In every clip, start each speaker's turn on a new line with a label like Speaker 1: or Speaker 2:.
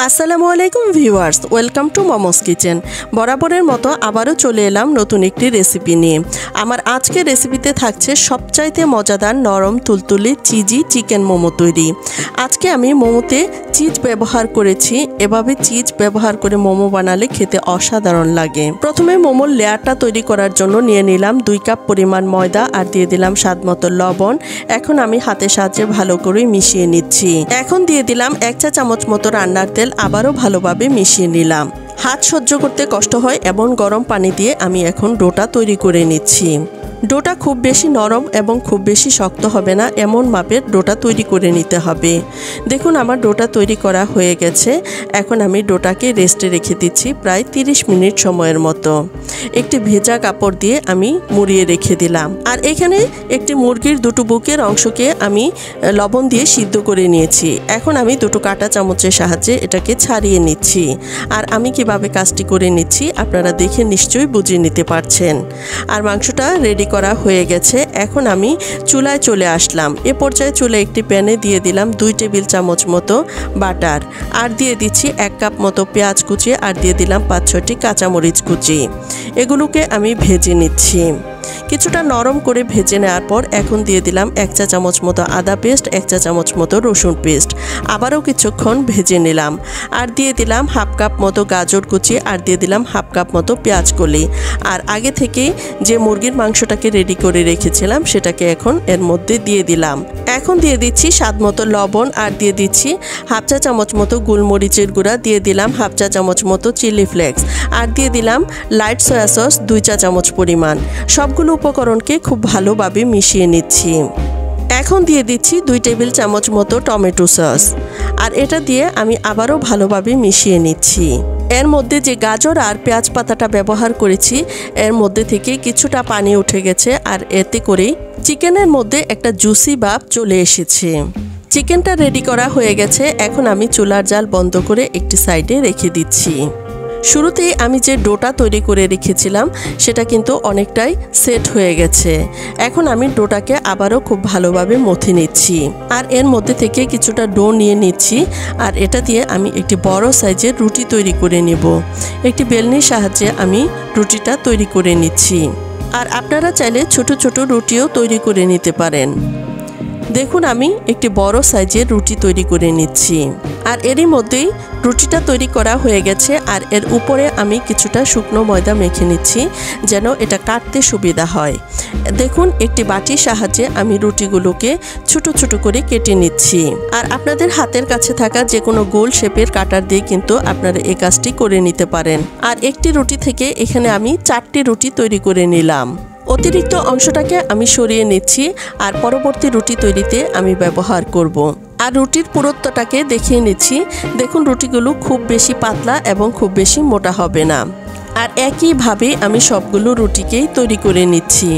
Speaker 1: আসসালামু আলাইকুম viewers, welcome to momos kitchen. বরাবরের মতো আবারও চলে এলাম নতুন একটি রেসিপি নিয়ে। আমার আজকের রেসিপিতে থাকছে সবচাইতে মজাদার নরম তুলতুলে চিজি চিকেন মোমো তৈরি। আজকে আমি মোমোতে চিজ ব্যবহার করেছি। এভাবে চিজ ব্যবহার করে মোমো বানালে খেতে অসাধারণ লাগে। প্রথমে মোমোর লেয়ারটা তৈরি করার জন্য নিয়ে নিলাম 2 কাপ পরিমাণ ময়দা আর দিয়ে দিলাম স্বাদমতো লবণ। এখন আমি হাতের সাহায্যে ভালো করে মিশিয়ে নিচ্ছি। এখন দিয়ে দিলাম 1 চা চামচ মতো রান্নার তেল, আবারও ভালোভাবে মিশিয়ে নিলাম। হাত সহ্য করতে কষ্ট হয় এমন গরম পানি দিয়ে আমি এখন ডোটা তৈরি করে নিচ্ছি। ডোটা খুব বেশি নরম এবং খুব বেশি শক্ত হবে না, এমন মাপের ডোটা তৈরি করে নিতে হবে। দেখুন আমার ডোটা তৈরি করা হয়ে গেছে। এখন আমি ডোটাকে রেস্টে রেখে দিচ্ছি প্রায় 30 মিনিট সময়ের মতো। একটি ভেজা কাপড় দিয়ে আমি মুড়িয়ে রেখে দিলাম। আর এখানে একটি মুরগির দুটো বুকের অংশকে আমি লবণ দিয়ে সিদ্ধ করে নিয়েছি। এখন আমি দুটো কাঁটা চামচের সাহায্যে এটাকে ছাড়িয়ে নিচ্ছি। আর আমি কিভাবে কাজটি করে নিচ্ছি আপনারা দেখে নিশ্চয়ই বুঝে নিতে পারছেন। আর মাংসটা রেডি করা হয়ে গেছে। এখন আমি চুলায় চলে আসলাম। এ পর্যায়ে চুলায় একটি প্যানে দিয়ে দিলাম 2 টেবিল চামচ মতো বাটার, আর দিয়ে দিচ্ছি 1 কাপ মতো পেঁয়াজ কুচি, আর দিয়ে দিলাম 5-6টি কাঁচামরিচ কুচি। এগুলোকে আমি ভেজে নিচ্ছি। কিছুটা নরম করে ভেজে নেওয়ার পর এখন দিয়ে দিলাম 1 চা চামচ মতো আদা পেস্ট, 1 চা চামচ মতো রসুন পেস্ট। আবারও কিছুক্ষণ ভেজে নিলাম। আর দিয়ে দিলাম 1/2 কাপ মতো গাজর কুচি, আর দিয়ে দিলাম 1/2 কাপ মতো পেঁয়াজ কলি। আর আগে থেকে যে মুরগির মাংসটাকে রেডি করে রেখেছিলাম সেটাকে এখন এর মধ্যে দিয়ে দিলাম। এখন দিয়ে দিচ্ছি স্বাদমতো লবণ, আর দিয়ে দিচ্ছি 1/2 চা চামচ মতো গোলমরিচের গুঁড়া, দিয়ে দিলাম 1/2 চা চামচ মতো চিলি ফ্লেক্স, আর দিয়ে দিলাম লাইট সয়া সস 2 চা চামচ পরিমাণ। সবগুলো উপকরণকে খুব ভালোভাবে মিশিয়ে নিচ্ছি। এখন দিয়ে দিচ্ছি 2 টেবিল চামচ মতো টমেটো সস, আর এটা দিয়ে আমি আবারও ভালোভাবে মিশিয়ে নিচ্ছি। এর মধ্যে যে গাজর আর পেঁয়াজ পাতাটা ব্যবহার করেছি এর মধ্যে থেকে কিছুটা পানি উঠে গেছে, আর এতে করেই চিকেনের মধ্যে একটা জুসি ভাব চলে এসেছে। চিকেনটা রেডি করা হয়ে গেছে। এখন আমি চুলার জাল বন্ধ করে একটি সাইডে রেখে দিচ্ছি। শুরুতেই আমি যে ডোটা তৈরি করে রেখেছিলাম সেটা কিন্তু অনেকটাই সেট হয়ে গেছে। এখন আমি ডোটাকে আবারও খুব ভালোভাবে মথে নিচ্ছি। আর এর মধ্যে থেকে কিছুটা ডো নিয়ে নিচ্ছি, আর এটা দিয়ে আমি একটি বড় সাইজের রুটি তৈরি করে নেব। একটি বেলনির সাহায্যে আমি রুটিটা তৈরি করে নিচ্ছি। আর আপনারা চাইলে ছোট ছোট রুটিও তৈরি করে নিতে পারেন। দেখুন আমি একটি বড় সাইজের রুটি তৈরি করে নিচ্ছি। আর এরই মধ্যেই রুটিটা তৈরি করা হয়ে গেছে। আর এর উপরে আমি কিছুটা শুকনো ময়দা মেখে নিচ্ছি যেন এটা কাটতে সুবিধা হয়। দেখুন একটি বাটির সাহায্যে আমি রুটিগুলোকে ছোট ছোট করে কেটে নিচ্ছি। আর আপনাদের হাতের কাছে থাকা যে কোনো গোল শেপের কাটার দিয়ে কিন্তু আপনারা এই কাজটি করে নিতে পারেন। আর একটি রুটি থেকে এখানে আমি 4টি রুটি তৈরি করে নিলাম। অতিরিক্ত অংশটাকে আমি সরিয়ে নিচ্ছি, আর পরবর্তী রুটি তৈরিতে আমি ব্যবহার করব। আর রুটির পুরুত্বটাকে দেখিয়ে নিচ্ছি। দেখুন রুটিগুলো খুব বেশি পাতলা এবং খুব বেশি মোটা হবে না। আর একইভাবে আমি সবগুলো রুটিকেই তৈরি করে নিচ্ছি।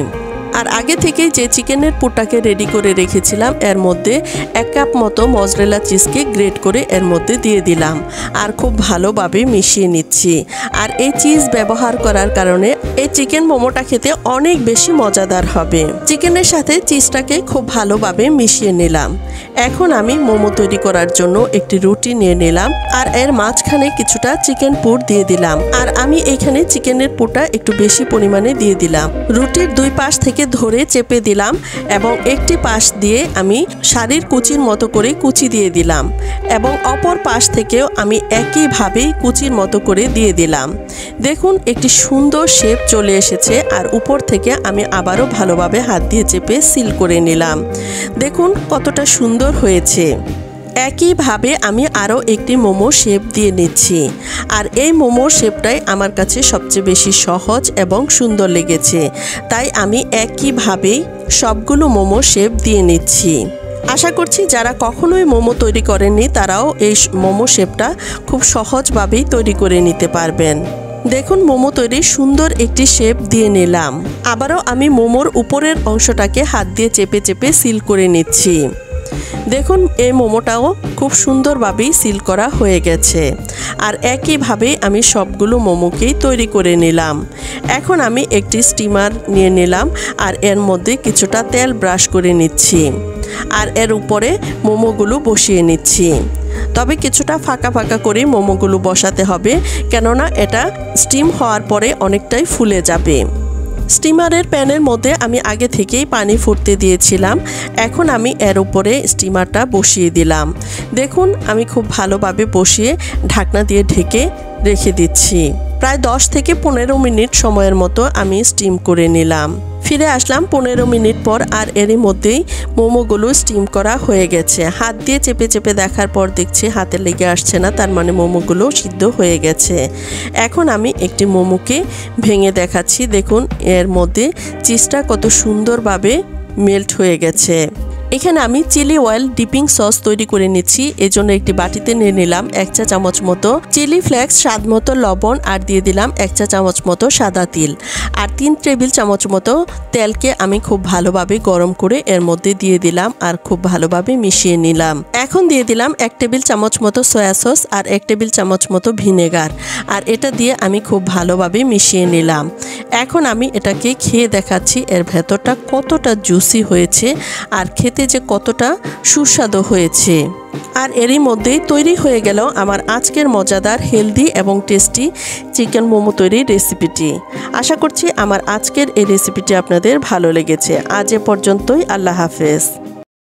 Speaker 1: আর আগে থেকে যে চিকেনের পুরটাকে রেডি করে রেখেছিলাম এর মধ্যে 1 কাপ মতো মজরেলা চিজকে গ্রেট করে এর মধ্যে দিয়ে দিলাম, আর খুব ভালোভাবে মিশিয়ে নিচ্ছি। আর এই চিজ ব্যবহার করার কারণে এই চিকেন মোমোটা খেতে অনেক বেশি মজাদার হবে। চিকেনের সাথে চিজটাকে খুব ভালোভাবে মিশিয়ে নিলাম। এখন আমি মোমো তৈরি করার জন্য একটি রুটি নিয়ে নিলাম, আর এর মাঝখানে কিছুটা চিকেন পুর দিয়ে দিলাম। আর আমি এখানে চিকেনের পুরটা একটু বেশি পরিমাণে দিয়ে দিলাম। রুটির 2 পাশ থেকে ধরে চেপে দিলাম এবং একটি পাশ দিয়ে আমি শাড়ির কুচির মতো করে কুচি দিয়ে দিলাম, এবং অপর পাশ থেকেও আমি একইভাবেই কুচির মতো করে দিয়ে দিলাম। দেখুন একটি সুন্দর শেপ চলে এসেছে। আর উপর থেকে আমি আবারও ভালোভাবে হাত দিয়ে চেপে সিল করে নিলাম। দেখুন কতটা সুন্দর হয়েছে। একইভাবে আমি আরও একটি মোমো শেপ দিয়ে নিচ্ছি। আর এই মোমোর শেপটাই আমার কাছে সবচেয়ে বেশি সহজ এবং সুন্দর লেগেছে, তাই আমি একইভাবেই সবগুলো মোমো শেপ দিয়ে নিচ্ছি। আশা করছি যারা কখনোই মোমো তৈরি করেননি তারাও এই মোমো শেপটা খুব সহজভাবেই তৈরি করে নিতে পারবেন। দেখুন মোমো তৈরির সুন্দর একটি শেপ দিয়ে নিলাম। আবারও আমি মোমোর উপরের অংশটাকে হাত দিয়ে চেপে চেপে সিল করে নিচ্ছি। দেখুন এই মোমোটাও খুব সুন্দরভাবেই সিল করা হয়ে গেছে। আর একইভাবে আমি সবগুলো মোমোকেই তৈরি করে নিলাম। এখন আমি একটি স্টিমার নিয়ে নিলাম, আর এর মধ্যে কিছুটা তেল ব্রাশ করে নিচ্ছি। আর এর উপরে মোমোগুলো বসিয়ে নিচ্ছি। তবে কিছুটা ফাঁকা ফাঁকা করে মোমোগুলো বসাতে হবে, কেননা এটা স্টিম হওয়ার পরে অনেকটাই ফুলে যাবে। স্টিমারের প্যানের মধ্যে আমি আগে থেকেই পানি ফুটতে দিয়েছিলাম। এখন আমি এর উপরে স্টিমারটা বসিয়ে দিলাম। দেখুন আমি খুব ভালোভাবে বসিয়ে ঢাকনা দিয়ে ঢেকে রেখে দিচ্ছি। প্রায় 10 থেকে 15 মিনিট সময়ের মতো আমি স্টিম করে নিলাম। ফিরে আসলাম 15 মিনিট পর, আর এরই মধ্যেই মোমোগুলো স্টিম করা হয়ে গেছে। হাত দিয়ে চেপে চেপে দেখার পর দেখছি হাতে লেগে আসছে না, তার মানে মোমোগুলো সিদ্ধ হয়ে গেছে। এখন আমি একটি মোমোকে ভেঙে দেখাচ্ছি। দেখুন এর মধ্যে চিজটা কত সুন্দরভাবে মেল্ট হয়ে গেছে। এখানে আমি চিলি অয়েল ডিপিং সস তৈরি করে নিচ্ছি। এজন্য একটি বাটিতে নিয়ে নিলাম 1 চা চামচ মতো চিলি ফ্লেক্স, স্বাদ মতো লবণ, আর দিয়ে দিলাম 1 চা চামচ মতো সাদা তিল, আর 3 টেবিল চামচ মতো তেলকে আমি খুব ভালোভাবে গরম করে এর মধ্যে দিয়ে দিলাম আর খুব ভালোভাবে মিশিয়ে নিলাম। এখন দিয়ে দিলাম 1 টেবিল চামচ মতো সয়া সস আর 1 টেবিল চামচ মতো ভিনেগার, আর এটা দিয়ে আমি খুব ভালোভাবে মিশিয়ে নিলাম। এখন আমি এটাকে খেয়ে দেখাচ্ছি এর ভেতরটা কতটা জুসি হয়েছে আর খেতে যে কতটা সুস্বাদু হয়েছে। আর এরই মধ্যেই তৈরি হয়ে গেল আমার আজকের মজাদার, হেলদি এবং টেস্টি চিকেন মোমো তৈরির রেসিপিটি। আশা করছি আমার আজকের এই রেসিপিটি আপনাদের ভালো লেগেছে। আজ এ পর্যন্তই। আল্লাহ হাফেজ।